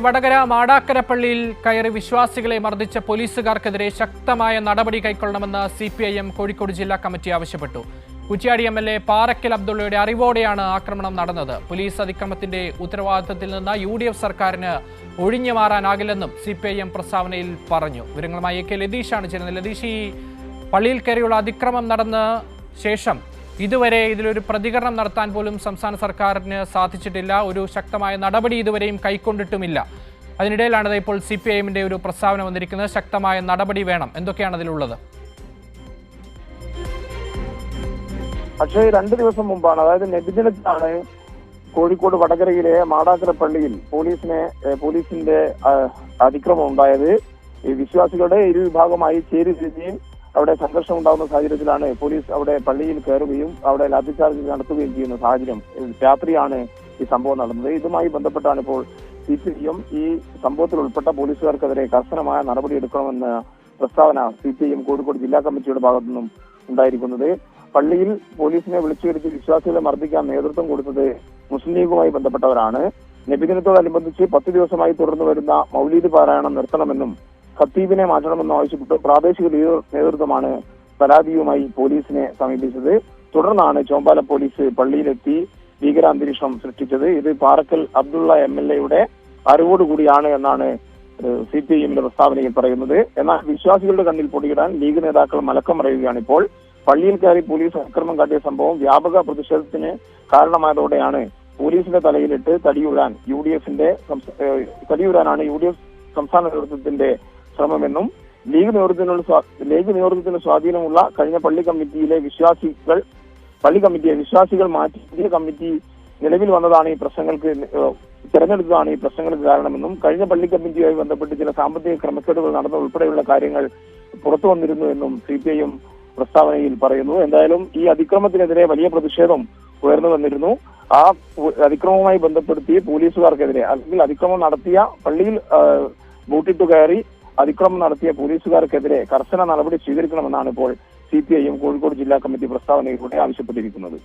വടകര മാടാക്കര പള്ളിയിൽ കയറി വിശ്വാസികളെ മർദ്ദിച്ച പോലീസുകാർക്കെതിരെ ശക്തമായ നടപടി കൈക്കൊള്ളണമെന്ന് CPIM കോഴിക്കോട് ജില്ലാ കമ്മിറ്റി ആവശ്യപ്പെട്ടു. കുറ്റ്യാടി MLA പാറക്കൽ അബ്ദുള്ളയുടെ അറിവോടെയാണ് ആക്രമണം നടന്നത്. പോലീസ് അതിക്രമത്തിന്റെ ഉത്തരവാദിത്തത്തിൽ നിന്ന് UDF സർക്കാരിന് ഒഴിഞ്ഞു മാറാനാകില്ലെന്നും CPIM പ്രസ്താവനയിൽ പറഞ്ഞു. വിവരങ്ങളുമായി AK ലതീഷാണ് ചേരുന്നത്. ലതീഷ്, ഈ പള്ളിയിൽ കയറിയുള്ള അതിക്രമം നടന്ന ശേഷം ഇതുവരെ ഇതിലൊരു പ്രതികരണം നടത്താൻ പോലും സംസ്ഥാന സർക്കാരിന് സാധിച്ചിട്ടില്ല. ഒരു ശക്തമായ നടപടി ഇതുവരെയും കൈക്കൊണ്ടിട്ടുമില്ല. അതിനിടയിലാണ് ഇപ്പോൾ CPIMന്റെ ഒരു പ്രസ്താവന വന്നിരിക്കുന്നത്. ശക്തമായ നടപടി വേണം. എന്തൊക്കെയാണ് അതിലുള്ളത്? പക്ഷേ 2 ദിവസം മുമ്പാണ്, അതായത് നബിദിനത്തിലാണ് കോഴിക്കോട് വടകരയിലെ മാടാക്കര പള്ളിയിൽ പോലീസിന്റെ അതിക്രമം ഉണ്ടായത്. ഈ വിശ്വാസികളുടെ ഇരുവിഭാഗമായി ചേരിതിരിഞ്ഞ് അവിടെ സംഘർഷം ഉണ്ടാകുന്ന സാഹചര്യത്തിലാണ് പോലീസ് അവിടെ പള്ളിയിൽ കയറുകയും അവിടെ ലാത്തിചാർജ് നടത്തുകയും ചെയ്യുന്ന സാഹചര്യം. രാത്രിയാണ് ഈ സംഭവം നടന്നത്. ഇതുമായി ബന്ധപ്പെട്ടാണ് ഇപ്പോൾ CPIM ഈ സംഭവത്തിൽ ഉൾപ്പെട്ട പോലീസുകാർക്കെതിരെ കർശനമായ നടപടിയെടുക്കണമെന്ന പ്രസ്താവന CPIM കോഴിക്കോട് ജില്ലാ കമ്മിറ്റിയുടെ ഭാഗത്തുനിന്നും ഉണ്ടായിരിക്കുന്നത്. പള്ളിയിൽ പോലീസിനെ വിളിച്ചു വരുത്തി വിശ്വാസികളെ മർദ്ദിക്കാൻ നേതൃത്വം കൊടുത്തത് മുസ്ലിം ലീഗുമായി ബന്ധപ്പെട്ടവരാണ്. നബിദിനത്തോടനുബന്ധിച്ച് 10 ദിവസമായി തുടർന്നു വരുന്ന മൗലീദ് പാരായണം നിർത്തണമെന്നും ഖത്തീബിനെ മാറ്റണമെന്നും ആവശ്യപ്പെട്ട് പ്രാദേശിക നേതൃത്വമാണ് പരാതിയുമായി പോലീസിനെ സമീപിച്ചത്. തുടർന്നാണ് ചോമ്പാല പോലീസ് പള്ളിയിലെത്തി ഭീകരാന്തരീക്ഷം സൃഷ്ടിച്ചത്. ഇത് പാറക്കൽ അബ്ദുള്ള MLAയുടെ അറിവോടുകൂടിയാണ് എന്നാണ് CPIMന്റെ പ്രസ്താവനയിൽ പറയുന്നത്. എന്നാൽ വിശ്വാസികളുടെ കണ്ണിൽ പൊടിയിടാൻ ലീഗ് നേതാക്കൾ മലക്കം പറയുകയാണ്. ഇപ്പോൾ പള്ളിയിൽ കയറി പോലീസ് അക്രമം കാട്ടിയ സംഭവം വ്യാപക പ്രതിഷേധത്തിന് കാരണമായതോടെയാണ് പോലീസിന്റെ തലയിലിട്ട് തടിയൂരാനാണ് UDF സംസ്ഥാന നേതൃത്വത്തിന്റെ ശ്രമമെന്നും ലീഗ് നേതൃത്വത്തിന് സ്വാധീനമുള്ള കഴിഞ്ഞ പള്ളി കമ്മിറ്റിയെ വിശ്വാസികൾ മാറ്റി പുതിയ കമ്മിറ്റി നിലവിൽ വന്നതാണ് ഈ പ്രശ്നങ്ങൾക്ക് തെരഞ്ഞെടുത്തതാണ് ഈ പ്രശ്നങ്ങൾക്ക് കാരണമെന്നും കഴിഞ്ഞ പള്ളി കമ്മിറ്റിയുമായി ബന്ധപ്പെട്ട് ചില സാമ്പത്തിക ക്രമക്കേടുകൾ നടന്ന ഉൾപ്പെടെയുള്ള കാര്യങ്ങൾ പുറത്തു വന്നിരുന്നു എന്നും CPIM പ്രസ്താവനയിൽ പറയുന്നു. എന്തായാലും ഈ അതിക്രമത്തിനെതിരെ വലിയ പ്രതിഷേധം ഉയർന്നു വന്നിരുന്നു. ആ അതിക്രമവുമായി ബന്ധപ്പെടുത്തി പോലീസുകാർക്കെതിരെ, അല്ലെങ്കിൽ അതിക്രമം നടത്തിയ പള്ളിയിൽ ബൂട്ടിട്ടു കയറി അതിക്രമം നടത്തിയ പോലീസുകാർക്കെതിരെ കർശന നടപടി സ്വീകരിക്കണമെന്നാണ് ഇപ്പോൾ CPIM കോഴിക്കോട് ജില്ലാ കമ്മിറ്റി പ്രസ്താവനയിലൂടെ ആവശ്യപ്പെട്ടിരിക്കുന്നത്.